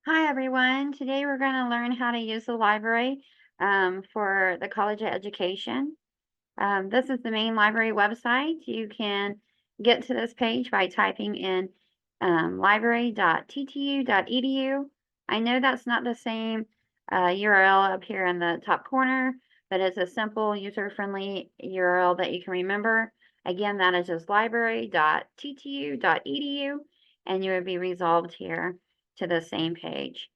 Hi everyone. Today we're going to learn how to use the library for the College of Education. This is the main library website. You can get to this page by typing in library.ttu.edu. I know that's not the same URL up here in the top corner, but it's a simple user-friendly URL that you can remember. Again, that is just library.ttu.edu, and you would be resolved here to the same page.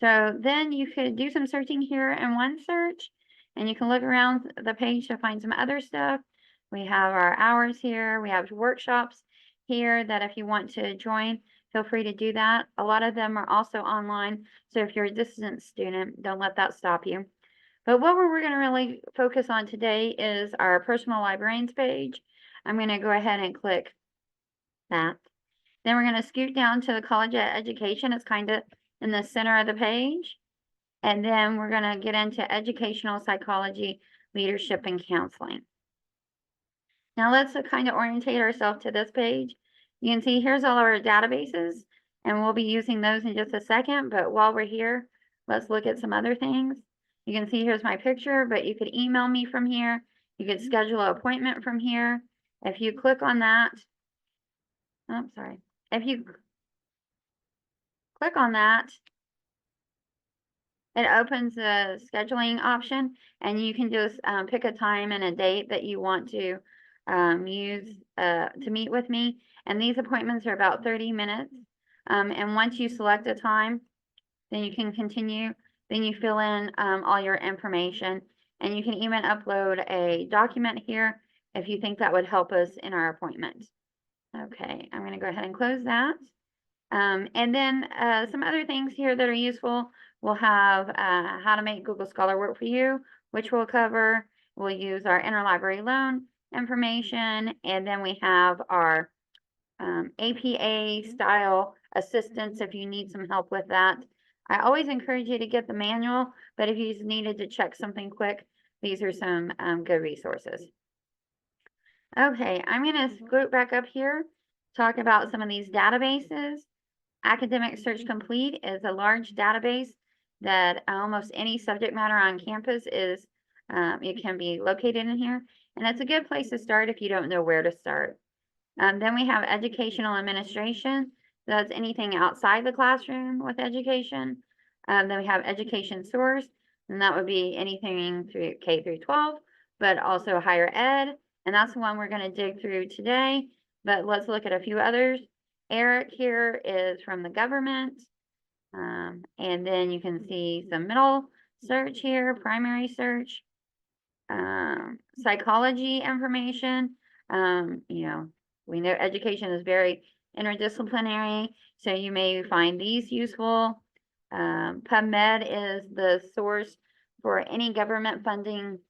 So then you could do some searching here in OneSearch, and you can look around the page to find some other stuff. We have our hours here. We have workshops here that if you want to join, feel free to do that. A lot of them are also online. So if you're a distance student, don't let that stop you. But what we're going to really focus on today is our personal librarians page. I'm going to go ahead and click that. Then we're going to scoot down to the College of Education. It's kind of in the center of the page. And then we're going to get into educational psychology, leadership, and counseling. Now let's kind of orientate ourselves to this page. You can see here's all our databases, and we'll be using those in just a second. But while we're here, let's look at some other things. You can see here's my picture, but you could email me from here. You could schedule an appointment from here. If you click on that, if you click on that, it opens the scheduling option, and you can just pick a time and a date that you want to use to meet with me. And these appointments are about 30 minutes. And once you select a time, then you can continue. Then you fill in all your information, and you can even upload a document here if you think that would help us in our appointment. Okay, I'm going to go ahead and close that. And then some other things here that are useful. We'll have how to make Google Scholar work for you, which we'll cover. We'll use our interlibrary loan information, and then we have our APA style assistance if you need some help with that. I always encourage you to get the manual, but if you just needed to check something quick, these are some good resources. Okay, I'm going to scoot back up here, talk about some of these databases. Academic Search Complete is a large database that almost any subject matter on campus is, it can be located in here. And it's a good place to start if you don't know where to start. Then we have Educational Administration. That's anything outside the classroom with education. Then we have Education Source, and that would be anything through K through 12, but also higher ed. And that's the one we're going to dig through today. But let's look at a few others. ERIC here is from the government. And then you can see some middle search here, primary search, psychology information. We know education is very interdisciplinary, so you may find these useful. PubMed is the source for any government funding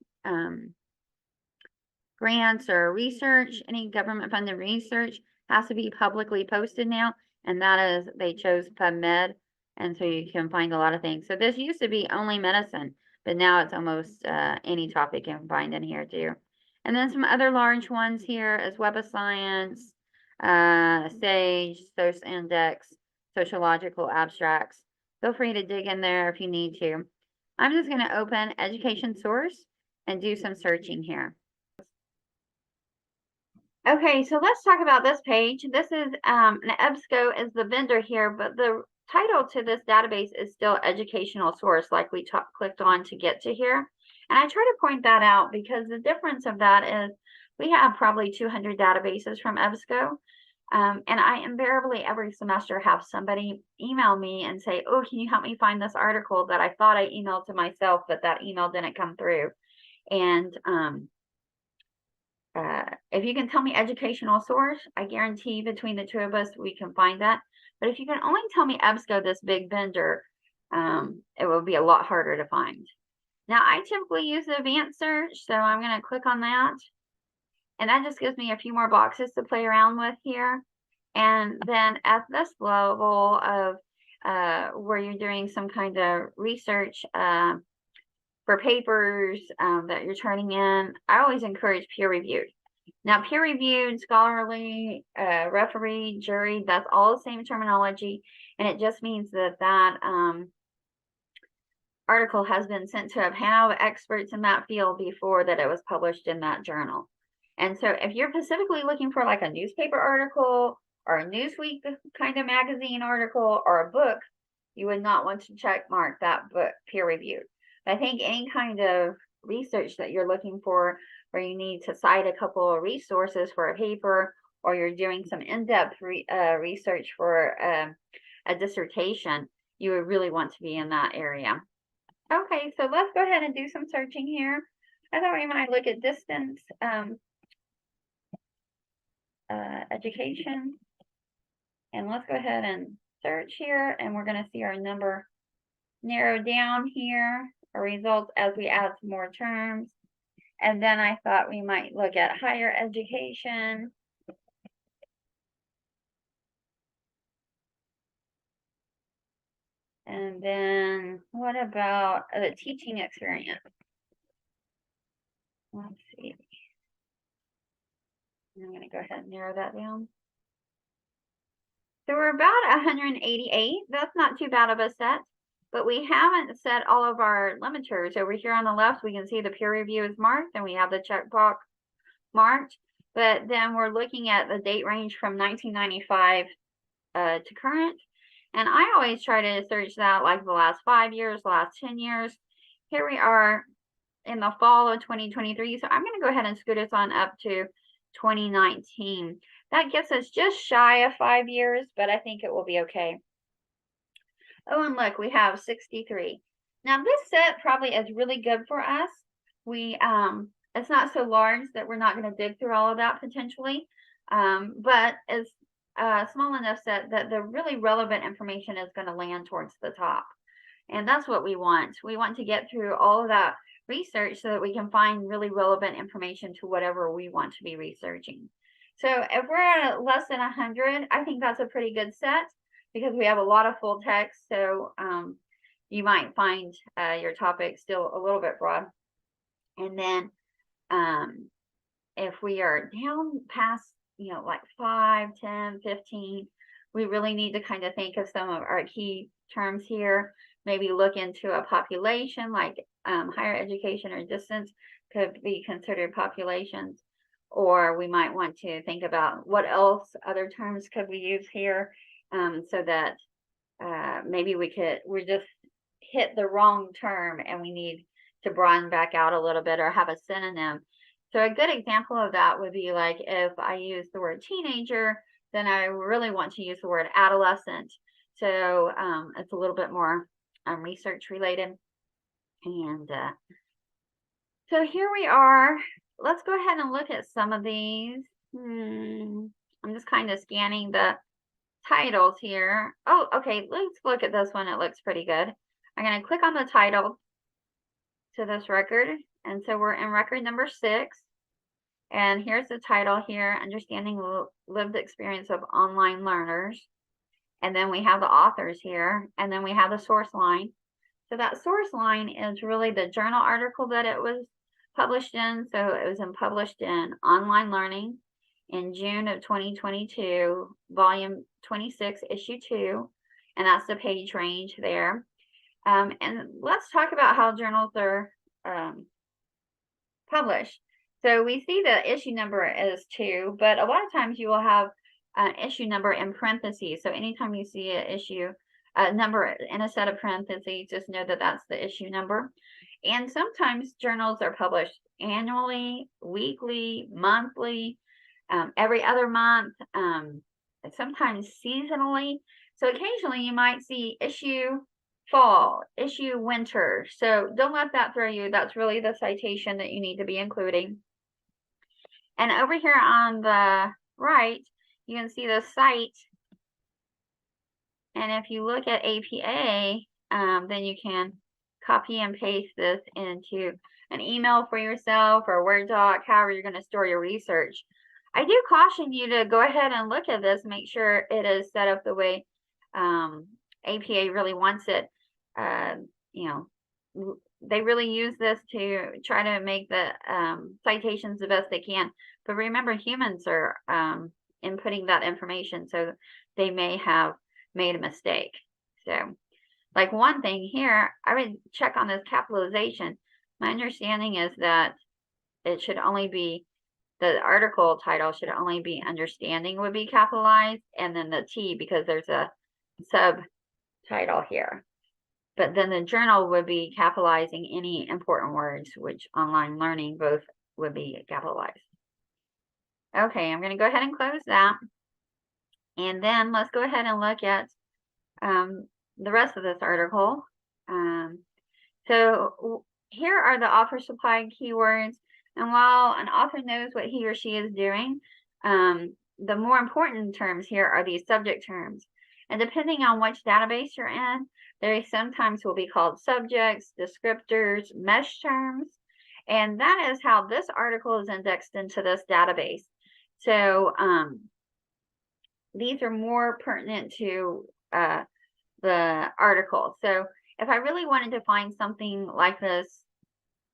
grants or research. Any government funded research has to be publicly posted now, and that is, they chose PubMed, and so you can find a lot of things. So this used to be only medicine, but now it's almost any topic you can find in here too. And then some other large ones here is Web of Science, SAGE, SocIndex, Sociological Abstracts. Feel free to dig in there if you need to. I'm just going to open Education Source and do some searching here. Okay, so let's talk about this page. This is EBSCO is the vendor here, but the title to this database is still Educational Source, like we clicked on to get to here. And I try to point that out because the difference of that is we have probably 200 databases from EBSCO. And I invariably every semester have somebody email me and say, oh, can you help me find this article that I thought I emailed to myself, but that email didn't come through. And if you can tell me educational source, I guarantee between the two of us, we can find that. But if you can only tell me EBSCO, this big vendor, it will be a lot harder to find. Now, I typically use the advanced search, so I'm going to click on that. And that just gives me a few more boxes to play around with here. And then at this level of where you're doing some kind of research for papers that you're turning in, I always encourage peer reviewed. Now, peer-reviewed, scholarly, referee, jury, that's all the same terminology, and it just means that article has been sent to a panel of experts in that field before that it was published in that journal. And so if you're specifically looking for like a newspaper article or a Newsweek kind of magazine article or a book, you would not want to check mark that book peer-reviewed. I think any kind of research that you're looking for, where you need to cite a couple of resources for a paper, or you're doing some in-depth research for a dissertation, you would really want to be in that area. Okay, so let's go ahead and do some searching here. I thought we might look at distance education. And let's go ahead and search here, and we're going to see our number narrow down here, our results as we add some more terms. And then I thought we might look at higher education. And then what about the teaching experience? Let's see. I'm going to go ahead and narrow that down. So we're about 188. That's not too bad of a set, but we haven't set all of our limiters. Over here on the left, we can see the peer review is marked, and we have the checkbox marked. But then we're looking at the date range from 1995 to current. And I always try to search that like the last 5 years, the last 10 years. Here we are in the fall of 2023. So I'm going to go ahead and scoot us on up to 2019. That gets us just shy of 5 years, but I think it will be okay. Oh, and look, we have 63. Now this set probably is really good for us. It's not so large that we're not going to dig through all of that potentially, but it's a small enough set that the really relevant information is going to land towards the top. And that's what we want. We want to get through all of that research so that we can find really relevant information to whatever we want to be researching. So if we're at less than 100, I think that's a pretty good set because we have a lot of full text. So you might find your topic still a little bit broad. And then if we are down past, like 5, 10, 15, we really need to kind of think of some of our key terms here. Maybe look into a population like higher education or distance could be considered populations. Or we might want to think about what else other terms could we use here so that maybe we just hit the wrong term and we need to broaden back out a little bit or have a synonym. So a good example of that would be like if I use the word teenager, then I really want to use the word adolescent. So it's a little bit more research related. And so here we are. Let's go ahead and look at some of these. I'm just kind of scanning the titles here. Oh, okay, let's look at this one. It looks pretty good. I'm going to click on the title to this record. And so we're in record number 6. And here's the title here, Understanding Lived Experience of Online Learners. And then we have the authors here. And then we have the source line. So that source line is really the journal article that it was published in. So it was published in Online Learning in June of 2022, volume 26, issue 2. And that's the page range there. And let's talk about how journals are published. So we see the issue number is 2, but a lot of times you will have an issue number in parentheses. So anytime you see an issue number in a set of parentheses, just know that that's the issue number. And sometimes journals are published annually, weekly, monthly, every other month, sometimes seasonally. So occasionally you might see issue fall, issue winter. So don't let that throw you. That's really the citation that you need to be including. And over here on the right, you can see the site. And if you look at APA, then you can copy and paste this into an email for yourself or a Word doc, however you're going to store your research. I do caution you to go ahead and look at this, make sure it is set up the way APA really wants it. They really use this to try to make the citations the best they can, But remember, humans are inputting that information, so they may have made a mistake. So, like one thing here, I would check on this capitalization. My understanding is that it should only be, the article title should only be understanding would be capitalized, and then the T, because there's a subtitle here. But then the journal would be capitalizing any important words, which online learning both would be capitalized. Okay, I'm going to go ahead and close that. And then let's go ahead and look at the rest of this article. So here are the author supplied keywords. And while an author knows what he or she is doing, the more important terms here are these subject terms. And depending on which database you're in, they sometimes will be called subjects, descriptors, mesh terms. And that is how this article is indexed into this database. So these are more pertinent to the article. So if I really wanted to find something like this,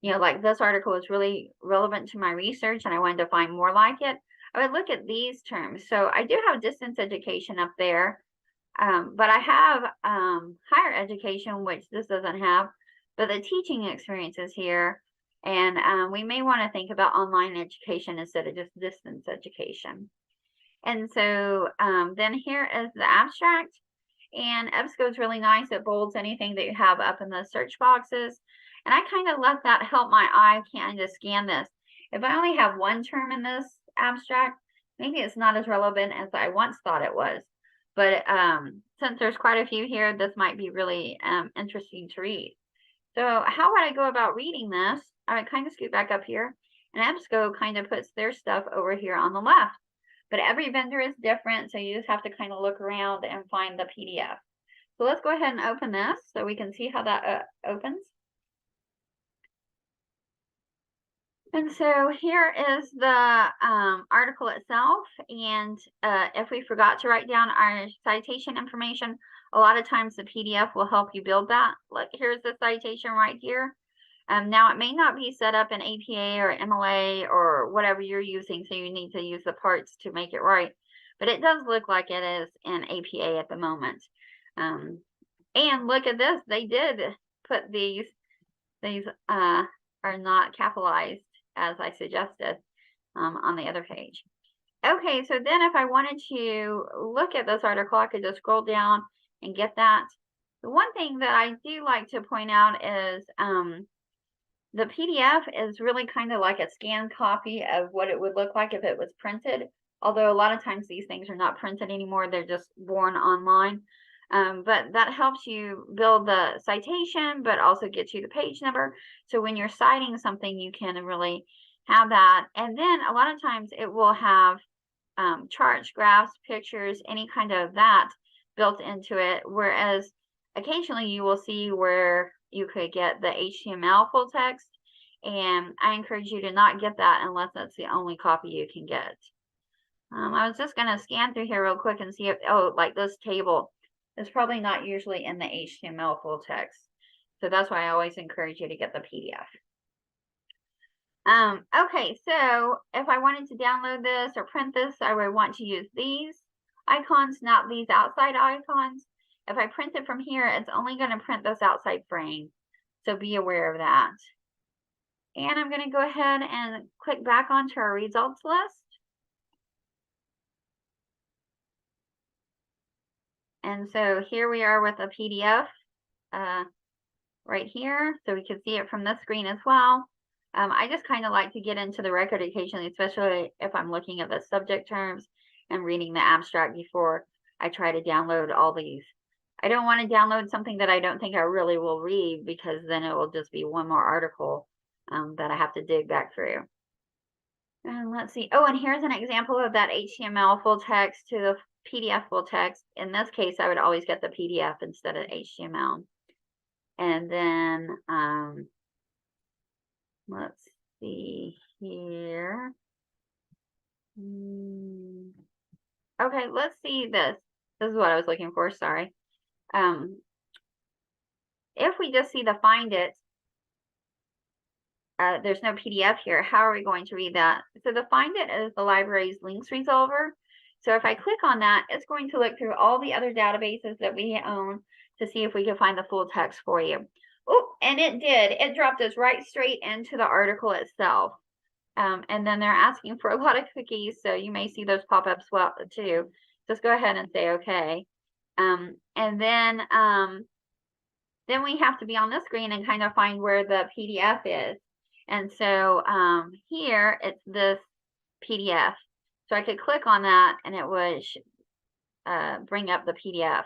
you know, like this article is really relevant to my research and I wanted to find more like it, I would look at these terms. So I do have distance education up there, but I have higher education, which this doesn't have, but the teaching experience is here. And we may want to think about online education instead of just distance education. And so then here is the abstract. And EBSCO is really nice. It bolds anything that you have up in the search boxes. And I kind of let that help my eye kind of scan this. If I only have one term in this abstract, maybe it's not as relevant as I once thought it was. But since there's quite a few here, this might be really interesting to read. So how would I go about reading this? I would kind of scoot back up here. And EBSCO kind of puts their stuff over here on the left. But every vendor is different, so you just have to kind of look around and find the PDF. So let's go ahead and open this so we can see how that opens. And so here is the article itself. And if we forgot to write down our citation information, a lot of times the PDF will help you build that. Look, here's the citation right here. Now, it may not be set up in APA or MLA or whatever you're using, so you need to use the parts to make it right. But it does look like it is in APA at the moment. And look at this. They did put these are not capitalized as I suggested on the other page. Okay, so then if I wanted to look at this article, I could just scroll down and get that. The one thing that I do like to point out is the PDF is really kind of like a scanned copy of what it would look like if it was printed. Although a lot of times these things are not printed anymore, they're just born online. But that helps you build the citation, but also gets you the page number. So when you're citing something, you can really have that. And then a lot of times it will have charts, graphs, pictures, any kind of that built into it. Whereas occasionally you will see where you could get the HTML full text. And I encourage you to not get that unless that's the only copy you can get. I was just going to scan through here real quick and see if, oh, like this table is probably not usually in the HTML full text. So that's why I always encourage you to get the PDF. Okay, so if I wanted to download this or print this, I would want to use these icons, not these outside icons. If I print it from here, it's only going to print this outside frame. So be aware of that. And I'm going to go ahead and click back onto our results list. And so here we are with a PDF right here. So we can see it from this screen as well. I just kind of like to get into the record occasionally, especially if I'm looking at the subject terms and reading the abstract before I try to download all these. I don't want to download something that I don't think I really will read, because then it will just be one more article that I have to dig back through. And let's see. Oh, and here's an example of that HTML full text to the PDF full text. In this case, I would always get the PDF instead of HTML. And then let's see here. Okay, let's see this. This is what I was looking for, sorry. If we just see the find it, there's no PDF here. How are we going to read that? So the Find It is the library's links resolver. So if I click on that, it's going to look through all the other databases that we own to see if we can find the full text for you. Oh, and it did. It dropped us right straight into the article itself. And then they're asking for a lot of cookies, so you may see those pop up too. Just go ahead and say okay. And then we have to be on the screen and kind of find where the PDF is. And so here it's this PDF. So I could click on that and it would bring up the PDF.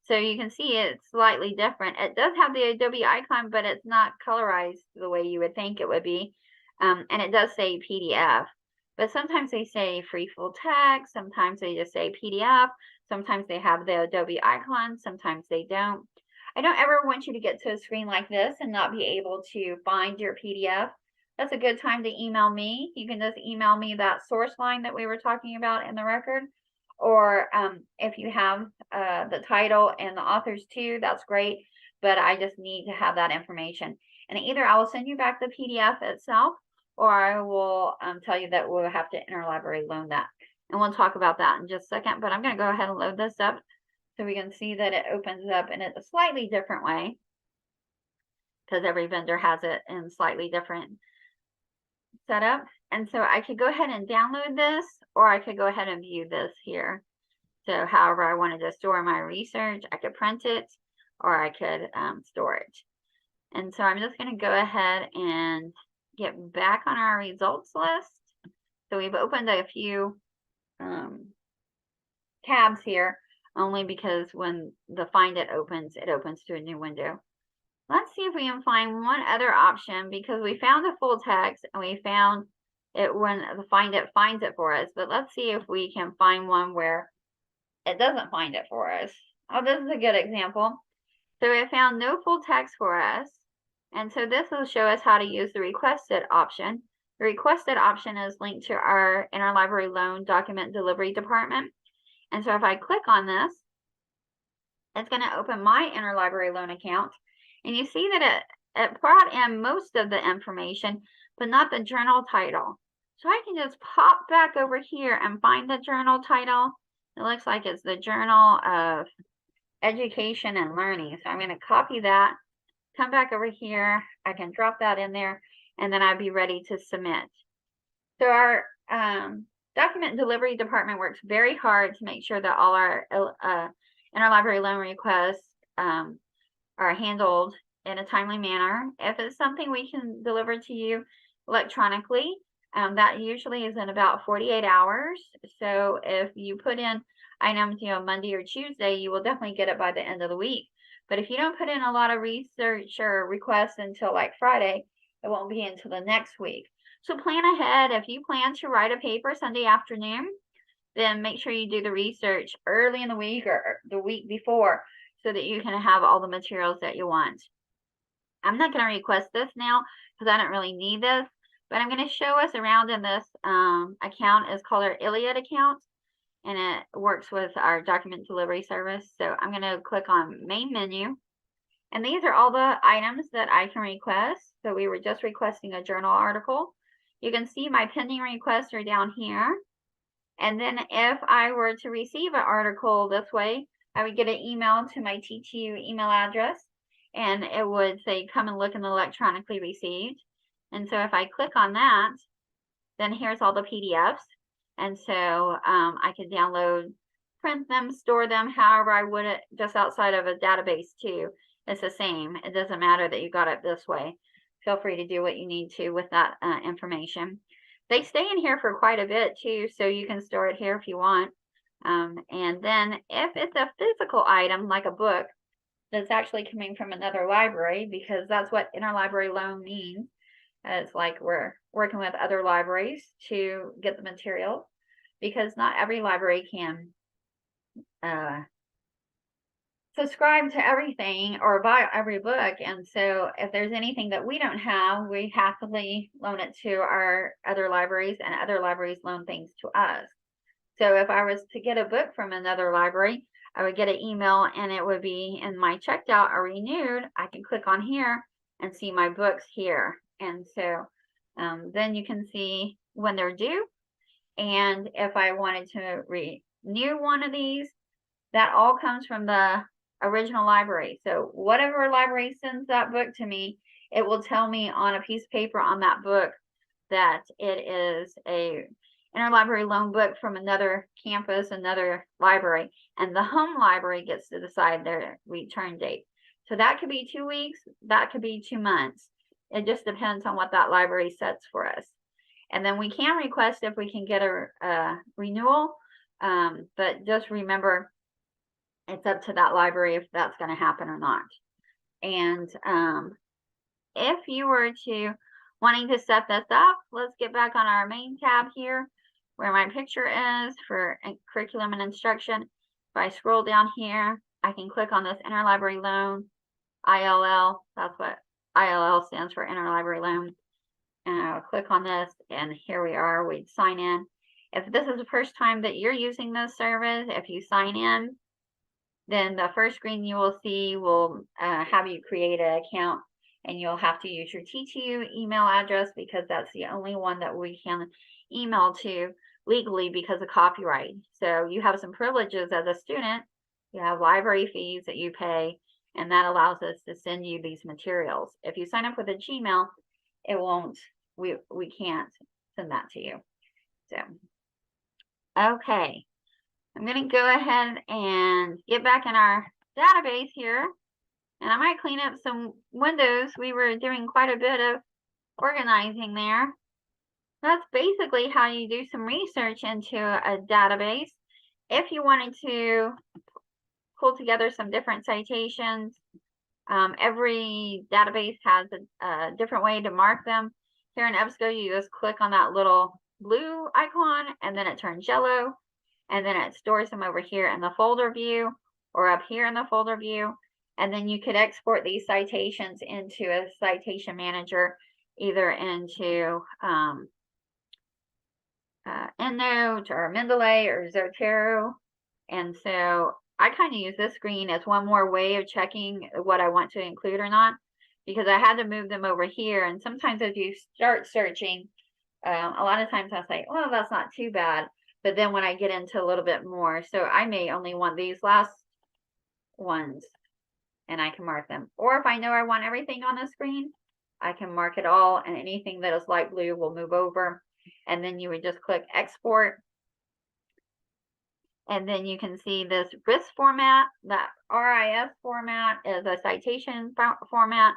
So you can see it's slightly different. It does have the Adobe icon, but it's not colorized the way you would think it would be. And it does say PDF, but sometimes they say free full text, sometimes they just say PDF, sometimes they have the Adobe icon, sometimes they don't. I don't ever want you to get to a screen like this and not be able to find your PDF. That's a good time to email me. You can just email me that source line that we were talking about in the record. Or if you have the title and the authors too, that's great. But I just need to have that information. And either I will send you back the PDF itself, or I will tell you that we'll have to interlibrary loan that. And we'll talk about that in just a second. But I'm going to go ahead and load this up so we can see that it opens up in a slightly different way, because every vendor has it in slightly different setup. And so I could go ahead and download this, or I could go ahead and view this here. So however I wanted to store my research, I could print it, or I could store it. And so I'm just going to go ahead and get back on our results list. So we've opened a few tabs here, only because when the Find It opens to a new window. Let's see if we can find one other option, because we found the full text and we found it when the Find It finds it for us. But let's see if we can find one where it doesn't find it for us. Oh, this is a good example. So it found no full text for us. And so this will show us how to use the requested option. The requested option is linked to our interlibrary loan document delivery department. And so if I click on this, it's going to open my interlibrary loan account. And you see that it brought in most of the information, but not the journal title. So I can just pop back over here and find the journal title. It looks like it's the Journal of Education and Learning. So I'm going to copy that, come back over here. I can drop that in there, and then I'd be ready to submit. So our document delivery department works very hard to make sure that all our interlibrary loan requests are handled in a timely manner. If it's something we can deliver to you electronically, that usually is in about 48 hours. So if you put in items, Monday or Tuesday, you will definitely get it by the end of the week. But if you don't put in a lot of research or requests until like Friday, it won't be until the next week. So plan ahead. If you plan to write a paper Sunday afternoon, then make sure you do the research early in the week or the week before, so that you can have all the materials that you want. I'm not going to request this now because I don't really need this, but I'm going to show us around in this account. It's called our Iliad account, and it works with our document delivery service. So I'm going to click on main menu, and these are all the items that I can request. So we were just requesting a journal article. You can see my pending requests are down here. And then if I were to receive an article this way, I would get an email to my TTU email address, and it would say, come and look in the electronically received. And so if I click on that, then here's all the PDFs. And so I could download, print them, store them, however I would it, just outside of a database too. It's the same. It doesn't matter that you got it this way. Feel free to do what you need to with that information. They stay in here for quite a bit too, so you can store it here if you want. And then if it's a physical item, like a book, that's actually coming from another library, because that's what interlibrary loan means. It's like we're working with other libraries to get the material, because not every library can subscribe to everything or buy every book. And so if there's anything that we don't have, we happily loan it to our other libraries, and other libraries loan things to us. So if I was to get a book from another library, I would get an email, and it would be in my checked out or renewed. I can click on here and see my books here. And so then you can see when they're due. And if I wanted to renew one of these, that all comes from the original library. So whatever library sends that book to me, it will tell me on a piece of paper on that book that it is a interlibrary loan book from another campus, another library, and the home library gets to decide their return date. So that could be 2 weeks, that could be 2 months. It just depends on what that library sets for us. And then we can request if we can get a renewal, but just remember, it's up to that library if that's going to happen or not. And if you were to wanting to set this up, let's get back on our main tab here where my picture is for curriculum and instruction. If I scroll down here, I can click on this interlibrary loan, ILL. That's what ILL stands for, interlibrary loan. And I'll click on this, and here we are. We'd sign in. If this is the first time that you're using this service, if you sign in, then the first screen you will see will have you create an account, and you'll have to use your TTU email address because that's the only one that we can email to legally because of copyright. So you have some privileges as a student. You have library fees that you pay, and that allows us to send you these materials. If you sign up with a Gmail, it won't, we can't send that to you. So, okay. I'm going to go ahead and get back in our database here, and I might clean up some windows. We were doing quite a bit of organizing there. That's basically how you do some research into a database. If you wanted to pull together some different citations, every database has a different way to mark them. Here in EBSCO, you just click on that little blue icon, and then it turns yellow. And then it stores them over here in the folder view or up here in the folder view. And then you could export these citations into a citation manager, either into EndNote or Mendeley or Zotero. And so I kind of use this screen as one more way of checking what I want to include or not, because I had to move them over here. And sometimes as you start searching, a lot of times I say, well, that's not too bad. But then when I get into a little bit more, so I may only want these last ones, and I can mark them. Or if I know I want everything on the screen, I can mark it all, and anything that is light blue will move over. And then you would just click export. And then you can see this RIS format. That RIS format is a citation format.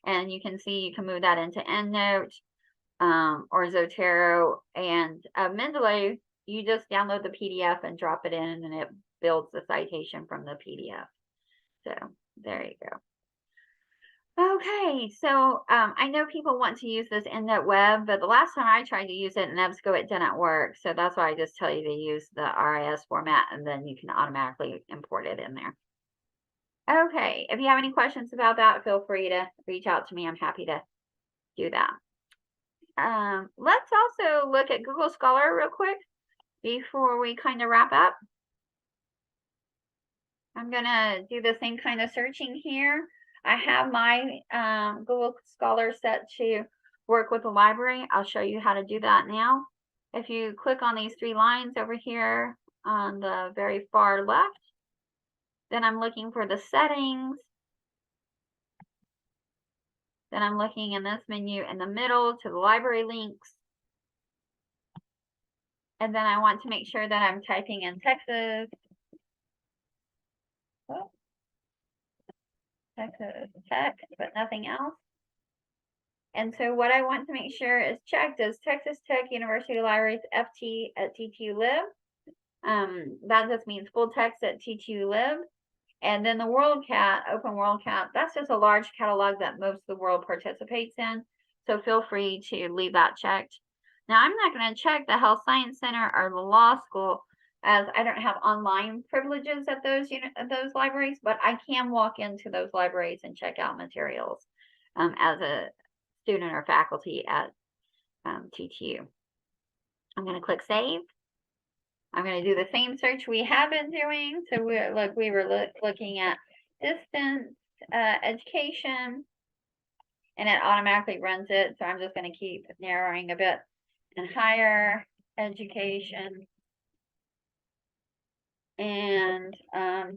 And you can see you can move that into EndNote or Zotero. And Mendeley, you just download the PDF and drop it in, and it builds the citation from the PDF. So there you go. Okay, so I know people want to use this EndNote Web, but the last time I tried to use it in EBSCO, it didn't work. So that's why I just tell you to use the RIS format, and then you can automatically import it in there. Okay, if you have any questions about that, feel free to reach out to me. I'm happy to do that. Let's also look at Google Scholar real quick before we kind of wrap up. I'm gonna do the same kind of searching here. I have my Google Scholar set to work with the library. I'll show you how to do that now. If you click on these 3 lines over here on the very far left, then I'm looking for the settings. Then I'm looking in this menu in the middle to the library links. And then I want to make sure that I'm typing in Texas. Oh. Texas Tech, but nothing else. And so what I want to make sure is checked is Texas Tech University Libraries FT at TTU Lib. That just means full text at TTU Lib. And then the WorldCat, Open WorldCat, that's just a large catalog that most of the world participates in. So feel free to leave that checked. Now I'm not going to check the Health Science Center or the law school, as I don't have online privileges at those libraries, but I can walk into those libraries and check out materials as a student or faculty at TTU. I'm going to click Save. I'm going to do the same search we have been doing. So we were looking at distance education. and it automatically runs it. So I'm just going to keep narrowing a bit. And higher education and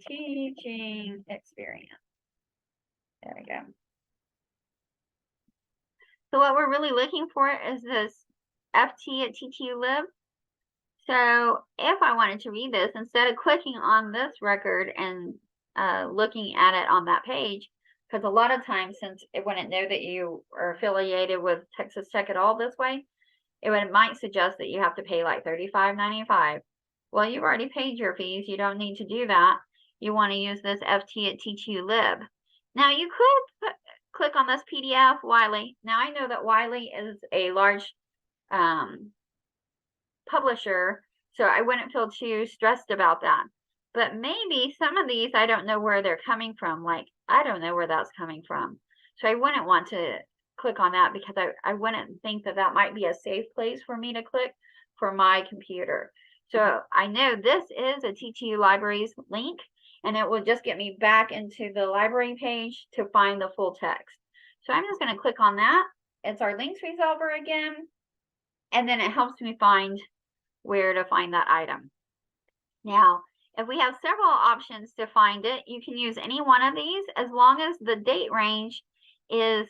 teaching experience. There we go. So what we're really looking for is this FT at TTU Lib. So if I wanted to read this, instead of clicking on this record and looking at it on that page, because a lot of times, since it wouldn't know that you are affiliated with Texas Tech at all this way, it might suggest that you have to pay like $35.95. Well, you've already paid your fees. You don't need to do that. You want to use this FT at TTU Lib. Now you could click on this PDF, Wiley. Now I know that Wiley is a large publisher, so I wouldn't feel too stressed about that. But maybe some of these, I don't know where they're coming from. Like, I don't know where that's coming from. So I wouldn't want to click on that because I wouldn't think that that might be a safe place for me to click for my computer. So I know this is a TTU Libraries link, and it will just get me back into the library page to find the full text. So I'm just going to click on that. It's our links resolver again, and then it helps me find where to find that item. Now, if we have several options to find it, you can use any one of these as long as the date range is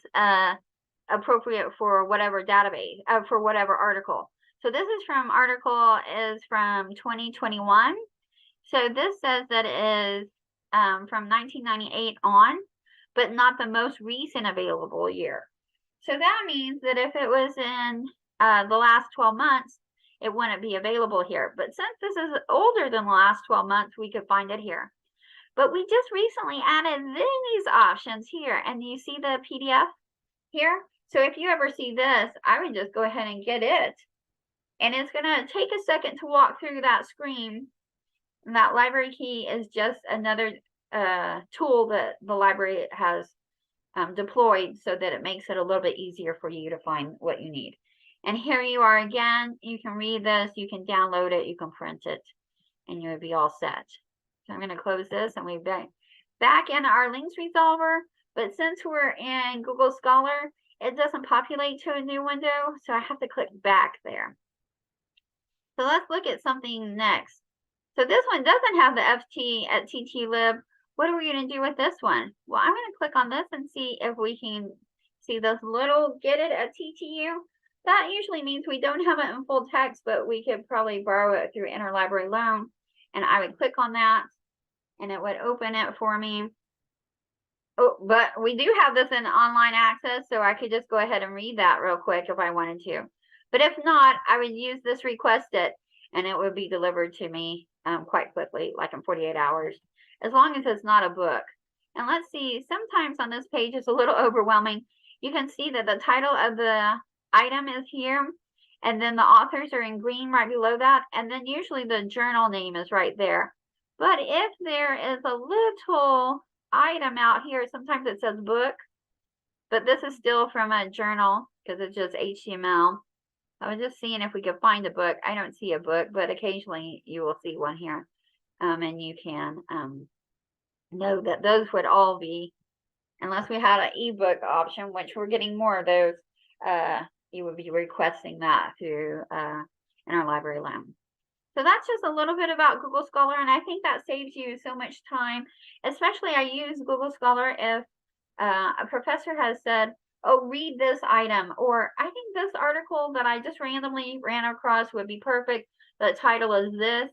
appropriate for whatever database, for whatever article. So this is from is from 2021. So this says that it is from 1998 on, but not the most recent available year. So that means that if it was in the last 12 months, it wouldn't be available here. But since this is older than the last 12 months, we could find it here. But we just recently added these options here, and you see the PDF here? So if you ever see this, I would just go ahead and get it. And it's going to take a second to walk through that screen. And that library key is just another tool that the library has deployed so that it makes it a little bit easier for you to find what you need. And here you are again. You can read this, you can download it, you can print it, and you'll be all set. So I'm going to close this, and we're back in our links resolver. But since we're in Google Scholar, it doesn't populate to a new window, so I have to click back there. So let's look at something next. So this one doesn't have the FT at TTU Lib. What are we going to do with this one? Well, I'm going to click on this and see if we can see this little get it at TTU. That usually means we don't have it in full text, but we could probably borrow it through interlibrary loan. And I would click on that, and it would open it for me. Oh, but we do have this in online access, so I could just go ahead and read that real quick if I wanted to. But if not, I would use this request it, and it would be delivered to me quite quickly, like in 48 hours, as long as it's not a book. And let's see, sometimes on this page it's a little overwhelming. You can see that the title of the item is here, and then the authors are in green right below that, and then usually the journal name is right there. But if there is a little item out here, sometimes it says book, but this is still from a journal because it's just HTML. I was just seeing if we could find a book. I don't see a book, but occasionally you will see one here, and you can know that those would all be, unless we had an ebook option, which we're getting more of those, you would be requesting that through interlibrary loan. So that's just a little bit about Google Scholar, and I think that saves you so much time. Especially I use Google Scholar if a professor has said, oh, read this item, or I think this article that I just randomly ran across would be perfect. The title is this,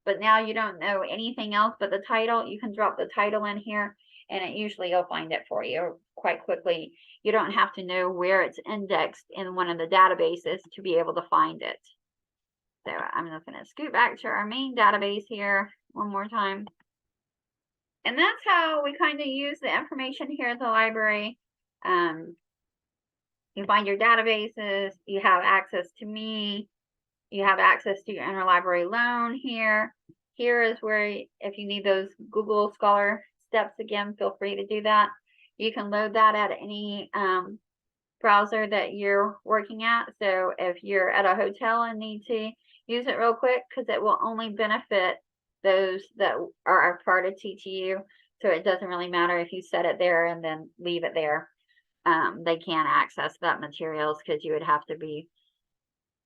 but now you don't know anything else but the title. You can drop the title in here, and it usually will find it for you quite quickly. You don't have to know where it's indexed in one of the databases to be able to find it. So I'm just going to scoot back to our main database here one more time. And that's how we kind of use the information here at the library. You find your databases, you have access to me, you have access to your interlibrary loan here. Here is where, if you need those Google Scholar steps again, feel free to do that. You can load that at any browser that you're working at. So if you're at a hotel and need to use it real quick, because it will only benefit those that are a part of TTU. So it doesn't really matter if you set it there and then leave it there. they can't access that materials because you would have to be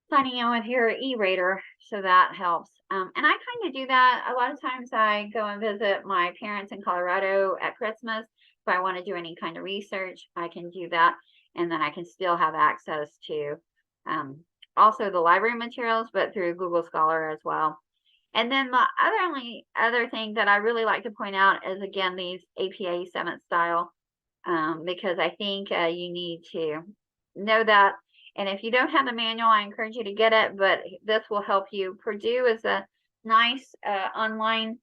signing in with your e-rater, so that helps. And I kind of do that. A lot of times I go and visit my parents in Colorado at Christmas. If I want to do any kind of research, I can do that. And then I can still have access to also the library materials, but through Google Scholar as well. And then the only other thing that I really like to point out is, again, these APA 7th style, because I think you need to know that. And if you don't have the manual, I encourage you to get it, but this will help you. Purdue is a nice online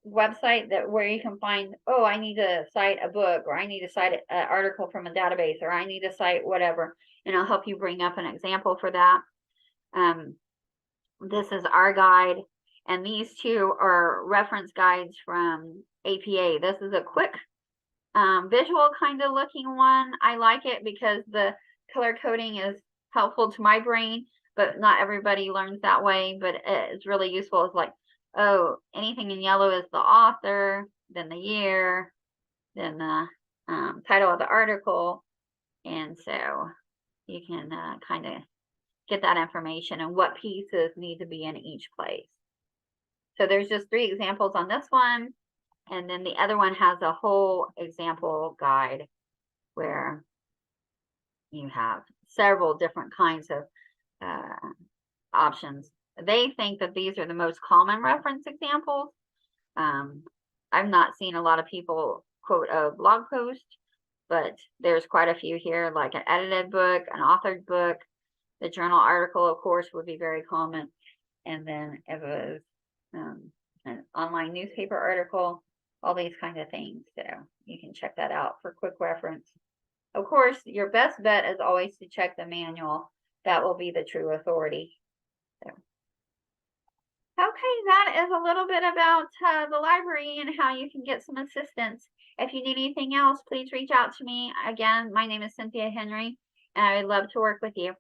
website where you can find, oh, I need to cite a book, or I need to cite an article from a database, or I need to cite whatever, and I'll help you bring up an example for that. This is our guide, and these two are reference guides from APA. This is a quick visual kind of looking one. I like it because the color coding is helpful to my brain, but not everybody learns that way. But it's really useful. It's like, oh, anything in yellow is the author, then the year, then the title of the article, and so you can kind of get that information and what pieces need to be in each place. So there's just 3 examples on this one. And then the other one has a whole example guide where you have several different kinds of options. They think that these are the most common reference examples. I've not seen a lot of people quote a blog post, but there's quite a few here, like an edited book, an authored book. The journal article, of course, would be very common. And then it was an online newspaper article, all these kind of things. So you can check that out for quick reference. Of course, your best bet is always to check the manual. That will be the true authority. So. Okay, that is a little bit about the library and how you can get some assistance. If you need anything else, please reach out to me. Again, my name is Cynthia Henry, and I would love to work with you.